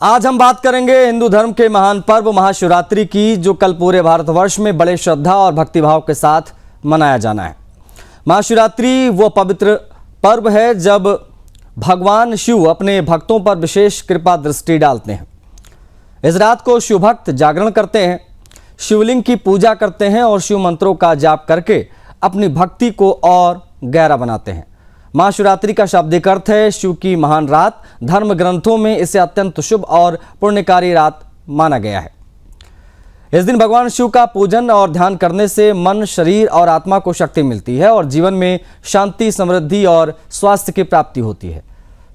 आज हम बात करेंगे हिंदू धर्म के महान पर्व महाशिवरात्रि की, जो कल पूरे भारतवर्ष में बड़े श्रद्धा और भक्तिभाव के साथ मनाया जाना है। महाशिवरात्रि वो पवित्र पर्व है जब भगवान शिव अपने भक्तों पर विशेष कृपा दृष्टि डालते हैं। इस रात को शिव भक्त जागरण करते हैं, शिवलिंग की पूजा करते हैं और शिव मंत्रों का जाप करके अपनी भक्ति को और गहरा बनाते हैं। महाशिवरात्रि का शाब्दिक अर्थ है शिव की महान रात। धर्म ग्रंथों में इसे अत्यंत शुभ और पुण्यकारी रात माना गया है। इस दिन भगवान शिव का पूजन और ध्यान करने से मन, शरीर और आत्मा को शक्ति मिलती है और जीवन में शांति, समृद्धि और स्वास्थ्य की प्राप्ति होती है।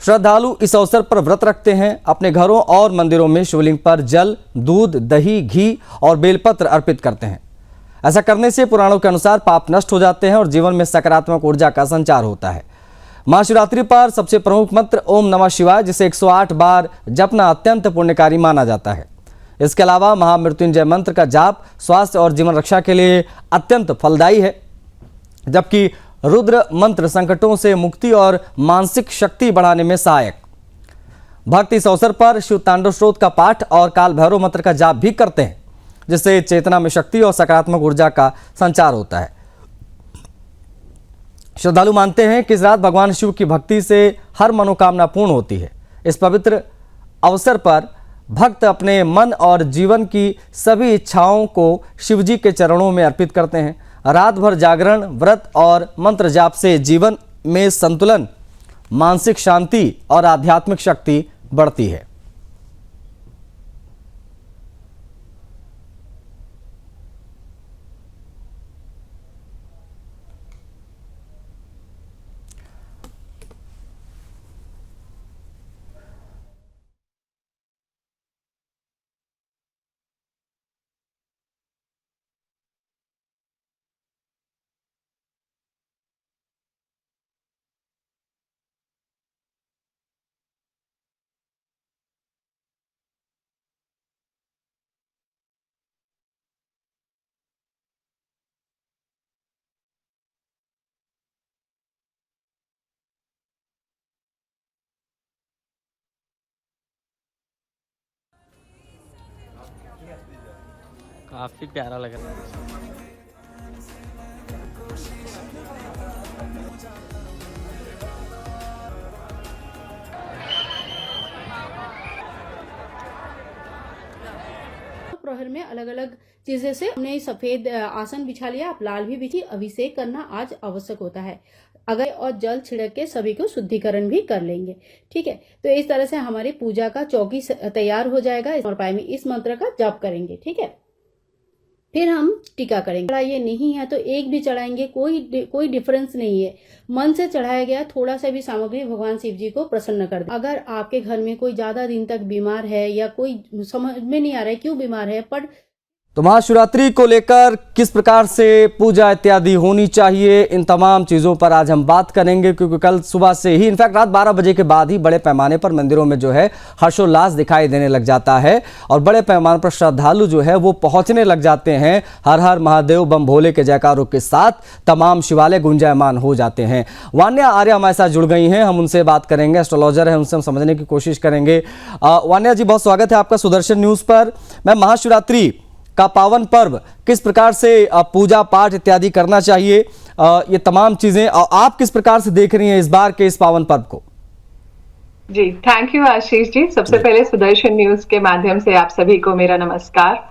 श्रद्धालु इस अवसर पर व्रत रखते हैं। अपने घरों और मंदिरों में शिवलिंग पर जल, दूध, दही, घी और बेलपत्र अर्पित करते हैं। ऐसा करने से पुराणों के अनुसार पाप नष्ट हो जाते हैं और जीवन में सकारात्मक ऊर्जा का संचार होता है। महाशिवरात्रि पर सबसे प्रमुख मंत्र ओम नमः शिवाय, जिसे 108 बार जपना अत्यंत पुण्यकारी माना जाता है। इसके अलावा महामृत्युंजय मंत्र का जाप स्वास्थ्य और जीवन रक्षा के लिए अत्यंत फलदायी है, जबकि रुद्र मंत्र संकटों से मुक्ति और मानसिक शक्ति बढ़ाने में सहायक। भक्त इस अवसर पर शिव तांडव स्तोत्र का पाठ और काल भैरव मंत्र का जाप भी करते हैं, जिससे चेतना में शक्ति और सकारात्मक ऊर्जा का संचार होता है। श्रद्धालु मानते हैं कि इस रात भगवान शिव की भक्ति से हर मनोकामना पूर्ण होती है। इस पवित्र अवसर पर भक्त अपने मन और जीवन की सभी इच्छाओं को शिवजी के चरणों में अर्पित करते हैं। रात भर जागरण, व्रत और मंत्र जाप से जीवन में संतुलन, मानसिक शांति और आध्यात्मिक शक्ति बढ़ती है। काफी प्यारा लग रहा है। प्रहर में अलग अलग चीजें से हमने सफेद आसन बिछा लिया, आप लाल भी बिछी। अभिषेक करना आज आवश्यक होता है। अगर और जल छिड़क के सभी को शुद्धिकरण भी कर लेंगे, ठीक है। तो इस तरह से हमारी पूजा का चौकी तैयार हो जाएगा। इस मंत्र का जाप करेंगे, ठीक है। फिर हम टीका करेंगे। चढ़ाइए नहीं है तो एक भी चढ़ाएंगे, कोई डिफरेंस नहीं है। मन से चढ़ाया गया थोड़ा सा भी सामग्री भगवान शिव जी को प्रसन्न कर दे। अगर आपके घर में कोई ज्यादा दिन तक बीमार है या कोई समझ में नहीं आ रहा है क्यों बीमार है, पर तो महाशिवरात्रि को लेकर किस प्रकार से पूजा इत्यादि होनी चाहिए, इन तमाम चीज़ों पर आज हम बात करेंगे, क्योंकि कल सुबह से ही, इनफैक्ट रात 12 बजे के बाद ही बड़े पैमाने पर मंदिरों में जो है हर्षोल्लास दिखाई देने लग जाता है और बड़े पैमाने पर श्रद्धालु जो है वो पहुंचने लग जाते हैं। हर हर महादेव बम भोले के जयकारों के साथ तमाम शिवालय गुंजायमान हो जाते हैं। वान्या आर्य हमारे साथ जुड़ गई हैं, हम उनसे बात करेंगे, एस्ट्रोलॉजर है, उनसे हम समझने की कोशिश करेंगे। वान्या जी, बहुत स्वागत है आपका सुदर्शन न्यूज़ पर। मैं महाशिवरात्रि का पावन पर्व किस प्रकार से पूजा पाठ इत्यादि करना चाहिए, ये तमाम चीजें आप किस प्रकार से देख रही हैं इस बार के इस पावन पर्व को? जी, थैंक यू आशीष जी। सबसे पहले सुदर्शन न्यूज के माध्यम से आप सभी को मेरा नमस्कार।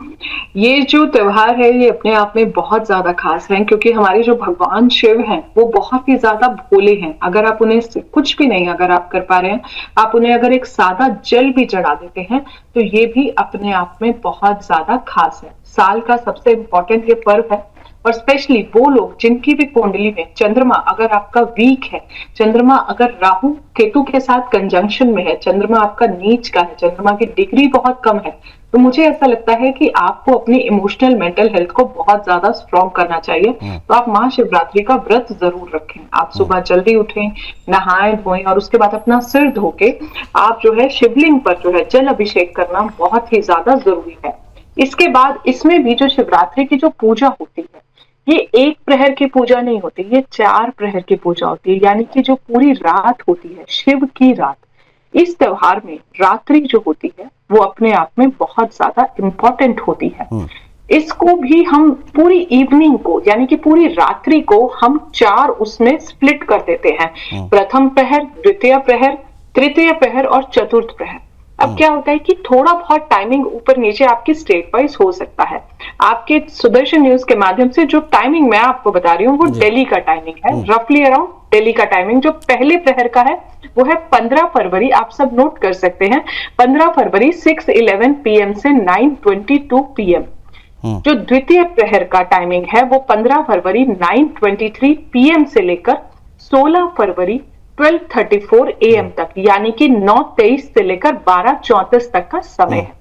ये जो त्योहार है ये अपने आप में बहुत ज्यादा खास है, क्योंकि हमारे जो भगवान शिव हैं वो बहुत ही ज्यादा भोले हैं। अगर आप उन्हें कुछ भी नहीं अगर आप कर पा रहे हैं, आप उन्हें अगर एक सादा जल भी चढ़ा देते हैं तो ये भी अपने आप में बहुत ज्यादा खास है। साल का सबसे इम्पोर्टेंट ये पर्व है और स्पेशली वो लोग जिनकी भी कुंडली में चंद्रमा अगर आपका वीक है, चंद्रमा अगर राहु केतु के साथ कंजंक्शन में है, चंद्रमा आपका नीच का है, चंद्रमा की डिग्री बहुत कम है, तो मुझे ऐसा लगता है कि आपको अपनी इमोशनल मेंटल हेल्थ को बहुत ज्यादा स्ट्रॉन्ग करना चाहिए। तो आप महाशिवरात्रि का व्रत जरूर रखें। आप सुबह जल्दी उठें, नहाएं धोएं और उसके बाद अपना सिर धो के आप जो है शिवलिंग पर जो है जल अभिषेक करना बहुत ही ज्यादा जरूरी है। इसके बाद इसमें भी जो शिवरात्रि की जो पूजा होती है ये एक प्रहर की पूजा नहीं होती, ये 4 प्रहर की पूजा होती है, यानी कि जो पूरी रात होती है शिव की रात। इस त्योहार में रात्रि जो होती है वो अपने आप में बहुत ज्यादा इम्पोर्टेंट होती है। इसको भी हम पूरी इवनिंग को यानी कि पूरी रात्रि को हम 4 उसमें स्प्लिट कर देते हैं, प्रथम प्रहर, द्वितीय प्रहर, तृतीय प्रहर और चतुर्थ प्रहर। अब क्या होता है कि थोड़ा बहुत टाइमिंग ऊपर नीचे आपकी स्टेट वाइज हो सकता है। आपके सुदर्शन न्यूज के माध्यम से जो टाइमिंग मैं आपको बता रही हूँ वो दिल्ली का टाइमिंग है, रफली अराउंड दिल्ली का टाइमिंग जो पहले प्रहर का है वो है 15 फरवरी। आप सब नोट कर सकते हैं, 15 फरवरी 6:11 PM से 9:22 PM। जो द्वितीय प्रहर का टाइमिंग है वो 15 फरवरी 9:23 PM से लेकर 16 फरवरी 12:34 AM तक, यानी कि 9:23 से लेकर 12:34 तक का समय है।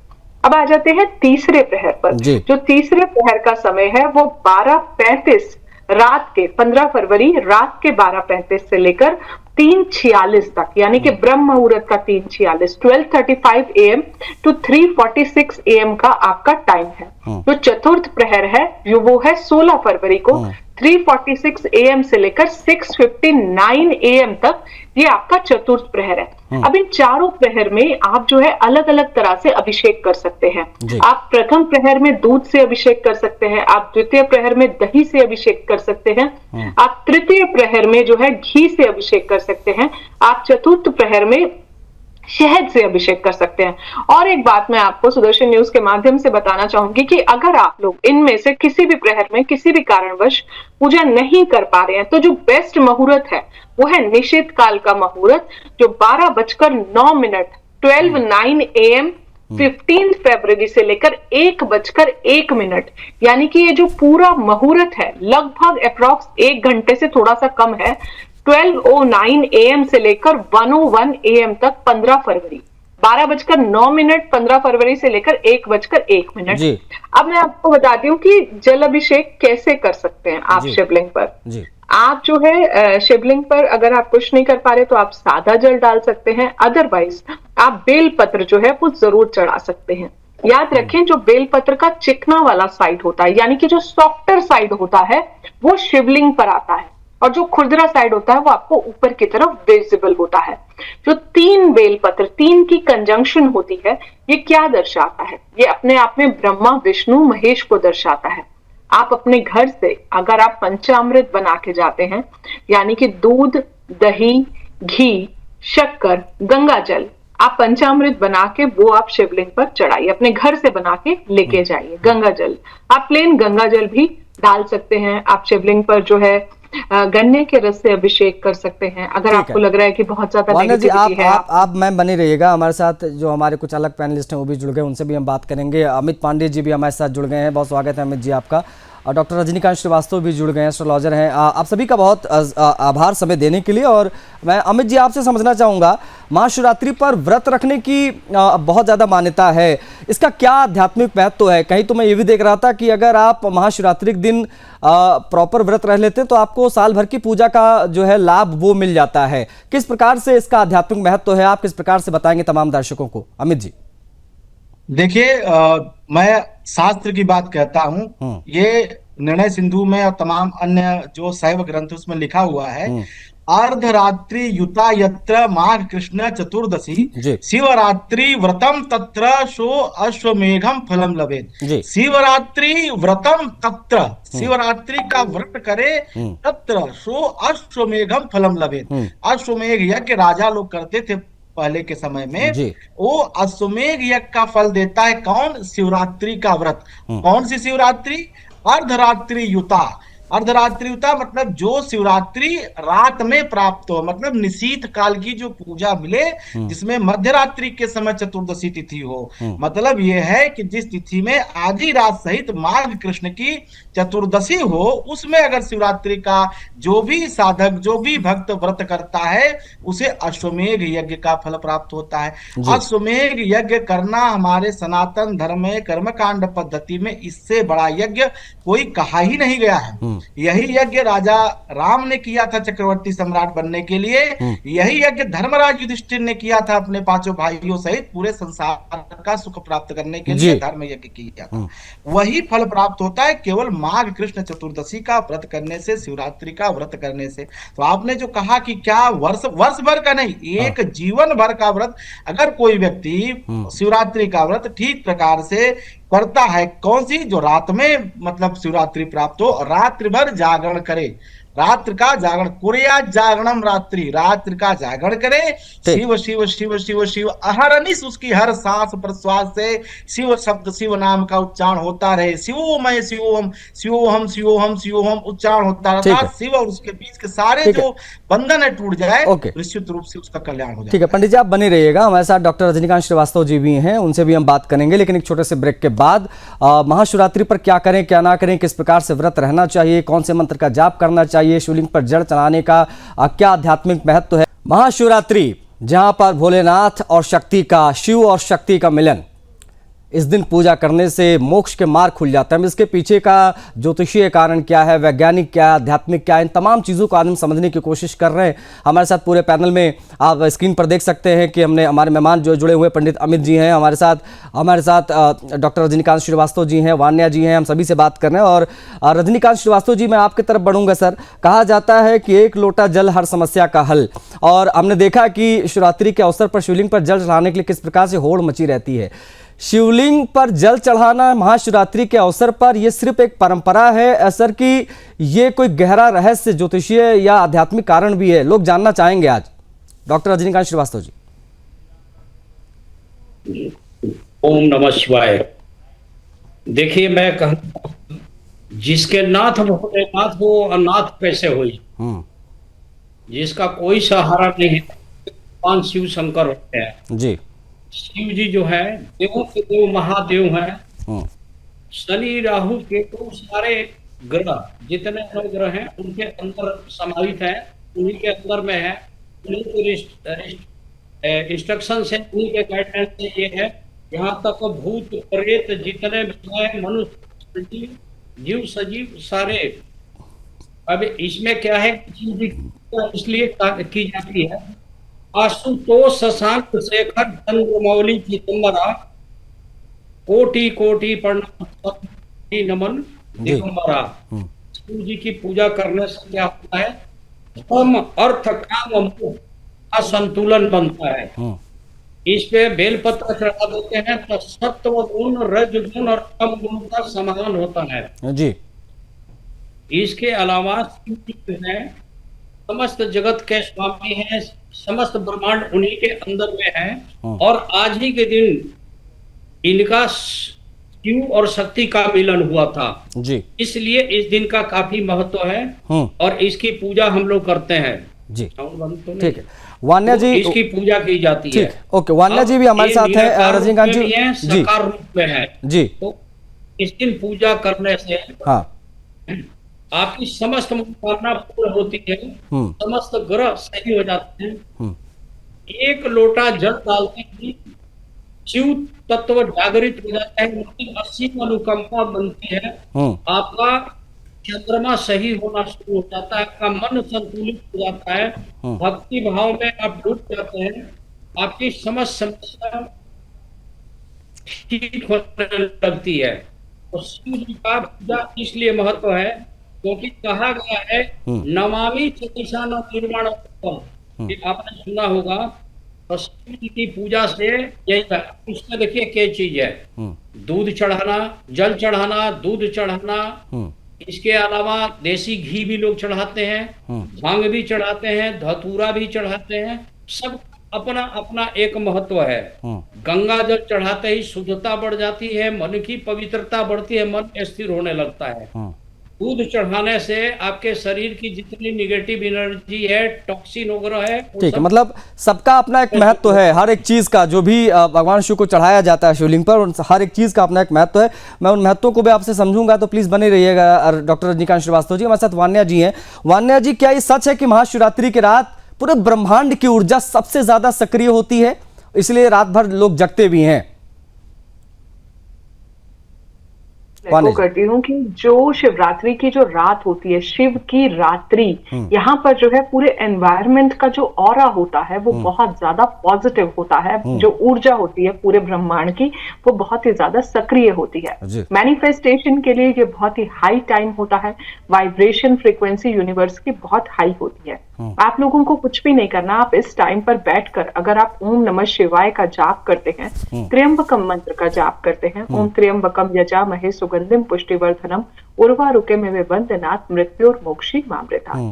अब आ जाते हैं तीसरे प्रहर पर। जो तीसरे प्रहर का समय है वो 12:35 रात के, 15 फरवरी रात के 12:35 से लेकर 3:46 तक, यानी कि ब्रह्म मुहूर्त का 3:46, 12:35 AM to 3:46 AM का आपका टाइम है। जो चतुर्थ प्रहर है वो है 16 फरवरी को 3:46 AM से लेकर 6:59 AM तक, ये आपका चतुर्थ प्रहर है। अब इन चारों प्रहर में आप जो है अलग अलग तरह से अभिषेक कर सकते हैं। आप प्रथम प्रहर में दूध से अभिषेक कर सकते हैं, आप द्वितीय प्रहर में दही से अभिषेक कर सकते हैं, आप तृतीय प्रहर में जो है घी से अभिषेक कर सकते हैं, आप चतुर्थ प्रहर में शहद से अभिषेक कर सकते हैं। और एक बात मैं आपको सुदर्शन न्यूज के माध्यम से बताना चाहूंगी कि अगर आप लोग इनमें से किसी भी प्रहर में किसी भी कारणवश पूजा नहीं कर पा रहे हैं तो जो बेस्ट मुहूर्त है वो है निषेध काल का मुहूर्त, जो 12:09 12:09 AM 15 फरवरी से लेकर 1:01 यानी कि ये जो पूरा मुहूर्त है लगभग अप्रॉक्स 1 घंटे से थोड़ा सा कम है, 12:09 AM से लेकर 1:01 AM तक 15 फरवरी, 12:09 15 फरवरी से लेकर 1:01। अब मैं आपको बताती हूँ कि जल अभिषेक कैसे कर सकते हैं आप शिवलिंग पर। आप जो है शिवलिंग पर अगर आप कुछ नहीं कर पा रहे तो आप सादा जल डाल सकते हैं, अदरवाइज आप बेल पत्र जो है वो जरूर चढ़ा सकते हैं। याद रखें जो बेल पत्र का चिकना वाला साइड होता है यानी कि जो सॉफ्टर साइड होता है वो शिवलिंग पर आता है, और जो खुरदरा साइड होता है वो आपको ऊपर की तरफ विजिबल होता है। जो 3 बेल पत्र, 3 की कंजंक्शन होती है, ये क्या दर्शाता है? ये अपने आप में ब्रह्मा विष्णु महेश को दर्शाता है। आप अपने घर से अगर आप पंचामृत बना के जाते हैं यानी कि दूध, दही, घी, शक्कर, गंगा जल, आप पंचामृत बना के वो आप शिवलिंग पर चढ़ाइए, अपने घर से बना के लेके जाइए। गंगा जल, आप प्लेन गंगा जल भी डाल सकते हैं। आप शिवलिंग पर जो है गन्ने के रस से अभिषेक कर सकते हैं अगर आपको लग रहा है कि बहुत ज्यादा नेगेटिविटी है। आप मैम बने रहिएगा हमारे साथ, जो हमारे कुछ अलग पैनलिस्ट हैं वो भी जुड़ गए, उनसे भी हम बात करेंगे। अमित पांडे जी भी हमारे साथ जुड़ गए हैं, बहुत स्वागत है अमित जी आपका। और डॉक्टर रजनीकांत श्रीवास्तव भी जुड़ गए हैं, एस्ट्रोलॉजर हैं। आप सभी का बहुत आभार समय देने के लिए। और मैं अमित जी आपसे समझना चाहूँगा, महाशिवरात्रि पर व्रत रखने की बहुत ज़्यादा मान्यता है, इसका क्या आध्यात्मिक महत्व है? कहीं तो मैं ये भी देख रहा था कि अगर आप महाशिवरात्रि के दिन प्रॉपर व्रत रह लेते हैं तो आपको साल भर की पूजा का जो है लाभ वो मिल जाता है। किस प्रकार से इसका आध्यात्मिक महत्व है, आप किस प्रकार से बताएंगे तमाम दर्शकों को? अमित जी देखिए, मैं शास्त्र की बात कहता हूँ, ये निर्णय सिंधु में और तमाम अन्य जो शैव ग्रंथ उसमें लिखा हुआ है, अर्धरात्रि युता यत्र माघ कृष्ण चतुर्दशी शिवरात्रि व्रतम तत्र सो अश्वमेघम फलम लभेत। शिवरात्रि व्रतम तत्र, शिवरात्रि का व्रत करे तत्र सो अश्वमेघम फलम लभेत। अश्वमेघ यज्ञ राजा लोग करते थे पहले के समय में, वो अश्वमेघ यज्ञ का फल देता है। कौन? शिवरात्रि का व्रत। कौन सी शिवरात्रि? अर्धरात्रि युता। अर्धरात्रि युता मतलब जो शिवरात्रि रात में प्राप्त हो, मतलब निशीथ काल की जो पूजा मिले जिसमें मध्यरात्रि के समय चतुर्दशी तिथि हो। मतलब यह है कि जिस तिथि में आधी रात सहित माघ कृष्ण की चतुर्दशी हो, उसमें अगर शिवरात्रि का जो भी साधक, जो भी भक्त व्रत करता है उसे अश्वमेघ यज्ञ का फल प्राप्त होता है। अश्वमेघ यज्ञ करना हमारे सनातन धर्म में कर्मकांड पद्धति में इससे बड़ा यज्ञ कोई कहा ही नहीं गया है। यही यज्ञ राजा राम ने किया था चक्रवर्ती सम्राट बनने के लिए, यही यज्ञ धर्मराज युधिष्ठिर ने किया था अपने पांचों भाइयों सहित पूरे संसार का सुख प्राप्त करने के लिए धर्म यज्ञ किया था। वही फल प्राप्त होता है केवल माघ कृष्ण चतुर्दशी का व्रत करने से, शिवरात्रि का व्रत करने से। तो आपने जो कहा कि क्या वर्ष भर का नहीं, एक जीवन भर का व्रत अगर कोई व्यक्ति शिवरात्रि का व्रत ठीक प्रकार से करता है, कौन सी, जो रात में मतलब शिवरात्रि प्राप्त हो, रात्रि भर जागरण करे, रात्र का जागरण, कुर्या जागरणम रात्रि, रात्रि का जागरण करे, शिव शिव शिव शिव शिव अहरनिश उसकी हर सांस प्रश्वास से शिव शब्द, शिव नाम का उच्चारण होता रहे, शिवोमय शिवोहम शिवोहम शिवोहम शिवोहम उच्चारण होता रहता, शिव और उसके बीच के सारे जो बंधन है टूट जाए, निश्चित रूप से उसका कल्याण हो जाए। ठीक है पंडित जी, आप बने रहिएगा, हमारे साथ डॉक्टर रजनीकांत श्रीवास्तव जी भी हैं, उनसे भी हम बात करेंगे, लेकिन एक छोटे से ब्रेक के बाद महाशिवरात्रि पर क्या करें क्या ना करें, किस प्रकार से व्रत रहना चाहिए, कौन से मंत्र का जाप करना चाहिए, शिवलिंग पर जल चढ़ाने का क्या आध्यात्मिक महत्व है। महाशिवरात्रि जहां पर भोलेनाथ और शक्ति का, शिव और शक्ति का मिलन, इस दिन पूजा करने से मोक्ष के मार्ग खुल जाता है। इसके पीछे का ज्योतिषीय कारण क्या है, वैज्ञानिक क्या है, आध्यात्मिक क्या है, इन तमाम चीज़ों को आज हम समझने की कोशिश कर रहे हैं। हमारे साथ पूरे पैनल में आप स्क्रीन पर देख सकते हैं कि हमने हमारे मेहमान जो जुड़े हुए पंडित अमित जी हैं हमारे साथ डॉक्टर रजनीकांत श्रीवास्तव जी हैं, वान्या जी हैं, हम सभी से बात कर रहे हैं। और रजनीकांत श्रीवास्तव जी, मैं आपकी तरफ बढ़ूंगा सर। कहा जाता है कि एक लोटा जल हर समस्या का हल, और हमने देखा कि शिवरात्रि के अवसर पर शिवलिंग पर जल चढ़ाने के लिए किस प्रकार से होड़ मची रहती है। शिवलिंग पर जल चढ़ाना महाशिवरात्रि के अवसर पर यह सिर्फ एक परंपरा है सर कि ये कोई गहरा रहस्य, ज्योतिषीय या आध्यात्मिक कारण भी है, लोग जानना चाहेंगे आज। डॉक्टर रजनीकांत श्रीवास्तव जी। ओम नमः शिवाय। देखिए, मैं कहता जिसके नाथ भोलेनाथ हो अनाथ कैसे हुई, जिसका कोई सहारा नहीं है, भगवान शिव शंकर होते हैं जी। शिव जी जो है देवों के देव महादेव हैं। शनि राहु केतु सारे ग्रह जितने ग्रह हैं उनके अंदर समाहित हैं, उन्हीं के अंदर में है, उन्हीं के इंस्ट्रक्शन से, उन्हीं के गाइडलाइन से ये है। यहाँ तक भूत प्रेत जितने भी हैं, मनुष्य जीव सजीव सारे। अब इसमें क्या है, इसलिए की जाती है आशुतोष शशांक शेखर चंद्रमौली चिदंबरा कोटि कोटि प्रणाम नमन दिगंबरा। शिव जी की पूजा करने से क्या होता है, धर्म अर्थ काम मोक्ष का संतुलन बनता है। इस पे बेलपत्र चढ़ा देते हैं तो सत्व गुण रज गुण और तम गुण का समाधान होता है जी। इसके अलावा शिव जी है समस्त जगत के स्वामी हैं, समस्त ब्रह्मांड उन्हीं के अंदर में है। और आज ही के दिन इनका शिव और शक्ति का मिलन हुआ था जी, इसलिए इस दिन का काफी महत्व है और इसकी पूजा हम लोग करते हैं जी। ठीक है, वान्या जी इसकी पूजा की जाती है। ओके, वान्या जी भी हमारे साथ है, रजनीकांत जी साकार रूप में है जी। तो इस दिन पूजा करने से आपकी समस्त मनोकामना पूर्ण होती है, समस्त ग्रह सही हो जाते हैं। एक लोटा जल डालते ही शिव तत्व जागृत हो जाता है, उनकी असीम अनुकंपा बनती है, आपका चंद्रमा सही होना शुरू हो जाता है, आपका मन संतुलित हो जाता है, भक्ति भाव में आप डूब जाते हैं, आपकी समस्त समस्या ठीक होने लगती है। तो शिव जी का पूजा इसलिए महत्व है क्योंकि कहा गया है नमामि चतुषा निर्माण, आपने सुना होगा। तो शिव जी की पूजा से यही है। उसमें देखिए क्या चीज है, दूध चढ़ाना, जल चढ़ाना, दूध चढ़ाना, इसके अलावा देसी घी भी लोग चढ़ाते हैं, भांग भी चढ़ाते हैं, धतूरा भी चढ़ाते हैं, सब अपना अपना एक महत्व है। गंगा जल चढ़ाते ही शुद्धता बढ़ जाती है, मन की पवित्रता बढ़ती है, मन स्थिर होने लगता है। दूध चढ़ाने से आपके शरीर की जितनी निगेटिव एनर्जी है, टॉक्सिन वगैरह है, ठीक है, मतलब सबका अपना एक महत्व है, हर एक चीज का जो भी भगवान शिव को चढ़ाया जाता है शिवलिंग पर, हर एक चीज का अपना एक महत्व है। मैं उन महत्वों को भी आपसे समझूंगा, तो प्लीज बने रहिएगा। डॉक्टर रजनीकांत श्रीवास्तव जी हमारे साथ वान्या जी हैं। वान्या जी, क्या ये सच है कि महाशिवरात्रि की रात पूरे ब्रह्मांड की ऊर्जा सबसे ज्यादा सक्रिय होती है, इसलिए रात भर लोग जगते भी हैं? वाणी जी। करती हूँ कि जो शिवरात्रि की जो रात होती है, शिव की रात्रि, यहाँ पर जो है पूरे एनवायरनमेंट का जो ऑरा होता है वो बहुत ज्यादा पॉजिटिव होता है। जो ऊर्जा होती है पूरे ब्रह्मांड की वो बहुत ही ज्यादा सक्रिय होती है। जी। मैनिफेस्टेशन के लिए ये बहुत ही हाई टाइम होता है। वाइब्रेशन फ्रीक्वेंसी यूनिवर्स की बहुत हाई होती है। आप लोगों को कुछ भी नहीं करना, आप इस टाइम पर बैठकर अगर आप ओम नमः शिवाय का जाप करते हैं, त्र्यंबकम मंत्र का जाप करते हैं, ओम त्र्यंबकम यजामहे सुगंधिम पुष्टिवर्धनम उर्वारुकमिव बंधनात् मृत्योर्मोक्षी मामृता,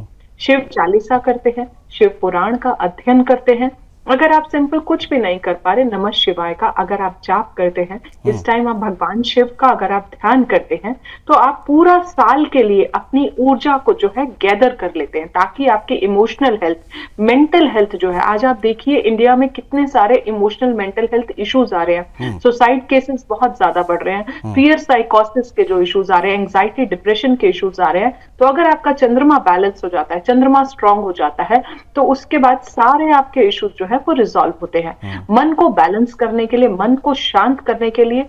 शिव चालीसा करते हैं, शिव पुराण का अध्ययन करते हैं। अगर आप सिंपल कुछ भी नहीं कर पा रहे, नमः शिवाय का अगर आप जाप करते हैं, इस टाइम आप भगवान शिव का अगर आप ध्यान करते हैं, तो आप पूरा साल के लिए अपनी ऊर्जा को जो है गैदर कर लेते हैं, ताकि आपकी इमोशनल हेल्थ, मेंटल हेल्थ जो है, आज आप देखिए इंडिया में कितने सारे इमोशनल मेंटल हेल्थ इश्यूज आ रहे हैं। सुसाइड केसेस बहुत ज्यादा बढ़ रहे हैं, फियर साइकोसिस के जो इश्यूज आ रहे हैं, एंग्जाइटी डिप्रेशन के इश्यूज आ रहे हैं। तो अगर आपका चंद्रमा बैलेंस हो जाता है, चंद्रमा स्ट्रांग हो जाता है, तो उसके बाद सारे आपके इश्यूज जो है वो रिजॉल्व होते हैं। मन को बैलेंस करने के लिए, मन को शांत करने के लिए,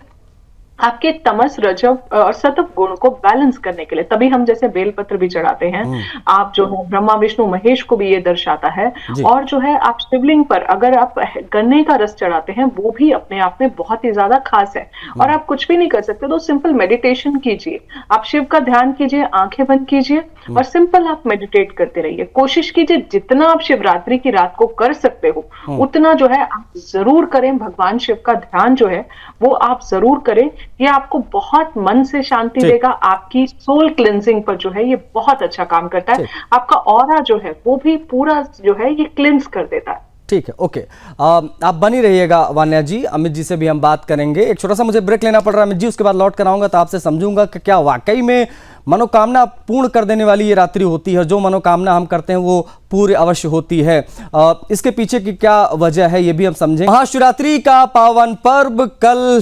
आपके तमस रजव और सत्व गुण को बैलेंस करने के लिए, तभी हम जैसे बेलपत्र भी चढ़ाते हैं। आप जो है ब्रह्मा विष्णु महेश को भी ये दर्शाता है। और जो है आप शिवलिंग पर अगर आप गन्ने का रस चढ़ाते हैं, वो भी अपने आप में बहुत ही ज्यादा खास है। और आप कुछ भी नहीं कर सकते तो सिंपल मेडिटेशन कीजिए, आप शिव का ध्यान कीजिए, आंखें बंद कीजिए और सिंपल आप मेडिटेट करते रहिए। कोशिश कीजिए जितना आप शिवरात्रि की रात को कर सकते हो उतना जो है आप जरूर करें। भगवान शिव का ध्यान जो है वो आप जरूर करें। ये आपको बहुत मन से शांति देगा, आपकी सोल क्लिंजिंग पर जो है ये बहुत अच्छा काम करता है। आपका ऑरा जो है वो भी पूरा जो है ये क्लिंज कर देता है। ठीक है, ओके। आप बनी रहिएगा वान्या जी, अमित जी से भी हम बात करेंगे। एक छोटा सा मुझे ब्रेक लेना पड़ रहा है अमित जी, उसके बाद लौट कर आऊंगा तो आपसे समझूंगा कि क्या वाकई में मनोकामना पूर्ण कर देने वाली ये रात्रि होती है, जो मनोकामना हम करते हैं वो पूरी अवश्य होती है। इसके पीछे की क्या वजह है ये भी हम समझें। महाशिवरात्रि का पावन पर्व कल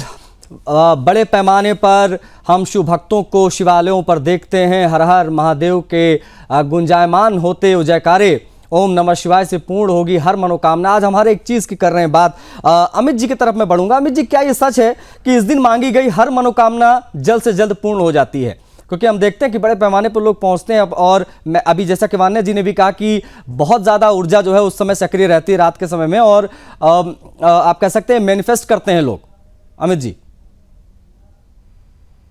बड़े पैमाने पर हम शिव भक्तों को शिवालयों पर देखते हैं। हर हर महादेव के गुंजायमान होते जयकारे ओम नमः शिवाय से पूर्ण होगी हर मनोकामना। आज हम हर एक चीज़ की कर रहे हैं बात। अमित जी की तरफ मैं बढ़ूंगा। अमित जी, क्या ये सच है कि इस दिन मांगी गई हर मनोकामना जल्द से जल्द पूर्ण हो जाती है? क्योंकि हम देखते हैं कि बड़े पैमाने पर लोग पहुंचते हैं और मैं अभी जैसा कि वान्या जी ने भी कहा कि बहुत ज़्यादा ऊर्जा जो है उस समय सक्रिय रहती है रात के समय में, और आप कह सकते हैं मैनिफेस्ट करते हैं लोग। अमित जी,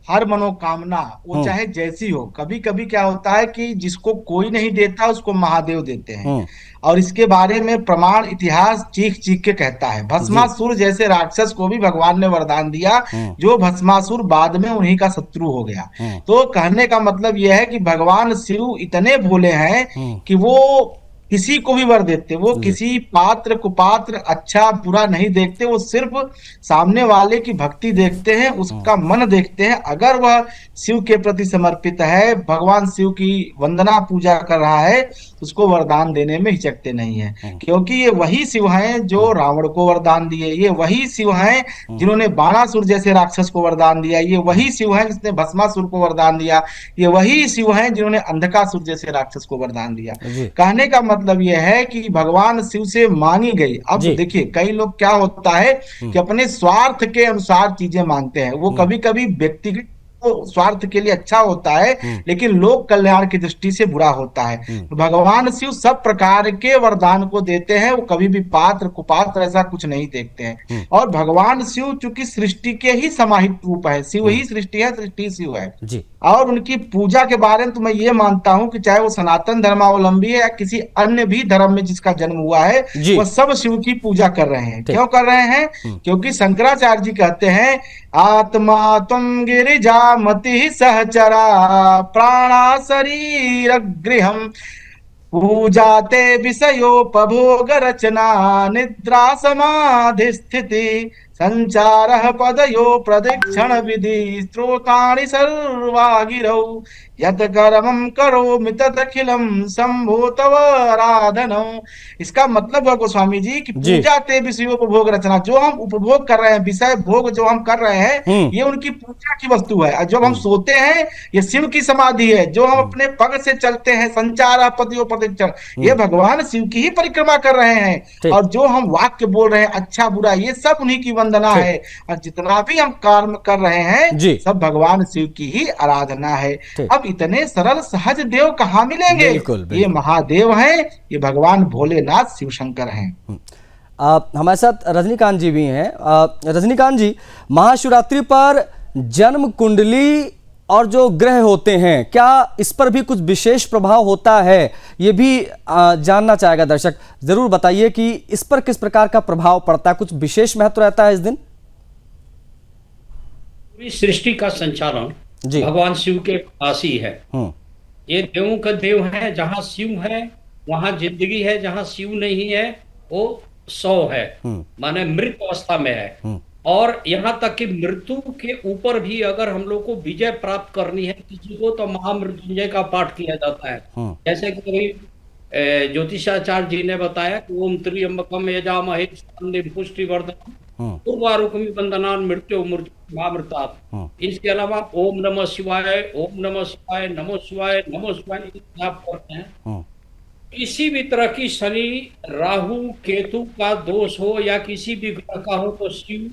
हर मनोकामना वो चाहे जैसी हो, कभी कभी क्या होता है कि जिसको कोई नहीं देता उसको महादेव देते हैं। और इसके बारे में प्रमाण इतिहास चीख चीख के कहता है। भस्मासुर जैसे राक्षस को भी भगवान ने वरदान दिया, जो भस्मासुर बाद में उन्हीं का शत्रु हो गया। तो कहने का मतलब यह है कि भगवान शिव इतने भोले हैं कि वो किसी को भी वर देते। वो किसी पात्र कुपात्र अच्छा बुरा नहीं देखते, वो सिर्फ सामने वाले की भक्ति देखते हैं, उसका मन देखते हैं। अगर वह शिव के प्रति समर्पित है, भगवान शिव की वंदना पूजा कर रहा है, उसको वरदान देने में हिचकते नहीं है। क्योंकि ये वही शिव हैं जो रावण को वरदान दिए, ये वही शिव हैं जिन्होंने बाणासुर जैसे राक्षस को वरदान दिया, ये वही शिव हैं जिसने भस्मासुर को वरदान दिया, ये वही शिव हैं जिन्होंने अंधकासुर जैसे राक्षस को वरदान दिया। कहने का मतलब यह है कि भगवान शिव से मांगी गई। अब देखिए कई लोग क्या होता है कि अपने स्वार्थ के अनुसार चीजें मांगते हैं। वो कभी कभी व्यक्तिगत स्वार्थ के लिए अच्छा होता है, लेकिन लोक कल्याण की दृष्टि से बुरा होता है। भगवान शिव सब प्रकार के वरदान को देते हैं, वो कभी भी पात्र कुपात्र ऐसा कुछ नहीं देखते हैं। और भगवान शिव चूंकि सृष्टि के ही समाहित रूप है, शिव ही सृष्टि है, सृष्टि शिव है जी। और उनकी पूजा के बारे में तो मैं ये मानता हूं कि चाहे वो सनातन धर्मावलंबी है या किसी अन्य भी धर्म में जिसका जन्म हुआ है, वो सब शिव की पूजा कर रहे हैं। क्यों कर रहे हैं? क्योंकि शंकराचार्य जी कहते हैं आत्मा तुम गिरिजा मति सहचरा प्राणा शरीर गृहम पूजाते विषयोपभोग रचना निद्रा समाधि स्थिति संचार पदयो प्रदक्षिण विधि स्त्रोतानि सर्वागिरौ यत कर्मं करोमि तदखिलम शंभो तव आराधनौ। इसका मतलब है गोस्वामी जी कि पूजाते विषयोपभोग रचना, जो हम उपभोग कर रहे हैं, विषय भोग जो हम कर रहे हैं, ये उनकी पूजा की वस्तु है। जब हम सोते हैं ये शिव की समाधि है। जो हम अपने पग से चलते हैं, संचार पदयो प्रदक्षिण, ये भगवान शिव की ही परिक्रमा कर रहे हैं। और जो हम वाक्य बोल रहे हैं अच्छा बुरा, ये सब उन्हीं की वंदना ठीक। है, और जितना भी हम कर्म कर रहे हैं जी। सब भगवान शिव की ही आराधना है। ठीक। अब इतने सरल सहज देव कहाँ मिलेंगे? बिल्कुल, ये बिल्कुल। महादेव हैं, ये भगवान भोलेनाथ शिव शंकर हैं। हमारे साथ रजनीकांत जी भी हैं। रजनीकांत जी, महाशिवरात्रि पर जन्म कुंडली और जो ग्रह होते हैं, क्या इस पर भी कुछ विशेष प्रभाव होता है? ये भी जानना चाहेगा दर्शक। जरूर बताइए कि इस पर किस प्रकार का प्रभाव पड़ता है, कुछ विशेष महत्व रहता है इस दिन? पूरी सृष्टि का संचालन जी। भगवान शिव के पास ही है। हम्म। ये देवों का देव है, जहाँ शिव है वहां जिंदगी है, जहाँ शिव नहीं है वो सौ है, माने मृत अवस्था में है। और यहाँ तक कि मृत्यु के ऊपर भी अगर हम लोग को विजय प्राप्त करनी है किसी को, तो महामृत्युंजय का पाठ किया जाता है। जैसे कि ज्योतिषाचार्य जी ने बताया कि ओम त्र्यंबकम यजामहे सुगंधिं पुष्टिवर्धनम् उर्वारुकमिव बन्धनान् मृत्यो महामृतात्। इसके अलावा ओम नमः शिवाय, ओम नमः शिवाय, नमो शिवाय, नमो शिवाय जाप करते हैं। किसी भी तरह की शनि राहु केतु का दोष हो या किसी भी ग्रह का हो, तो शिव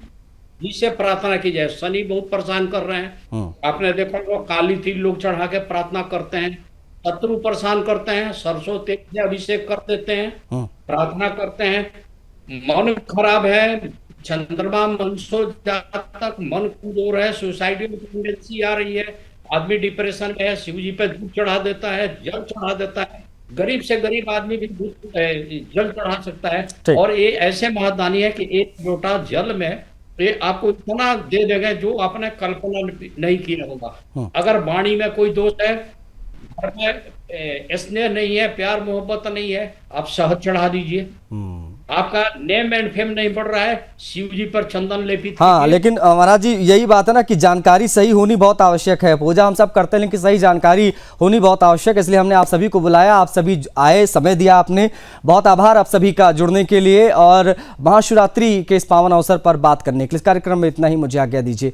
जी से प्रार्थना की जाए। शनि बहुत परेशान कर रहे हैं, आपने देखा वो काली तिल लोग चढ़ा के प्रार्थना करते हैं। शत्रु परेशान करते हैं, सरसों तेल से अभिषेक कर देते हैं, प्रार्थना करते हैं। मन खराब है, चंद्रमा मनसो जातक मन कमजोर है, सुसाइडल टेंडेंसी आ रही है, आदमी डिप्रेशन में है, शिव जी पे दूध चढ़ा देता है, जल चढ़ा देता है। गरीब से गरीब आदमी भी दूध जल चढ़ा सकता है। और ये ऐसे महादानी है कि एक लोटा जल में ये आपको इतना दे देंगे जो आपने कल्पना नहीं किया होगा। अगर वाणी में कोई दोष है, घर में स्नेह नहीं है, प्यार मोहब्बत नहीं है, आप शहद चढ़ा दीजिए। आपका नेम एंड फेम नहीं बढ़ रहा है, शिव जी पर चंदन लेपित। हाँ, लेकिन महाराज जी यही बात है ना कि जानकारी सही होनी बहुत आवश्यक है। पूजा हम सब करते हैं लेकिन सही जानकारी होनी बहुत आवश्यक है, इसलिए हमने आप सभी को बुलाया, आप सभी आए, समय दिया आपने। बहुत आभार आप सभी का जुड़ने के लिए और महाशिवरात्रि के इस पावन अवसर पर बात करने के लिए। इस कार्यक्रम में इतना ही, मुझे आज्ञा दीजिए।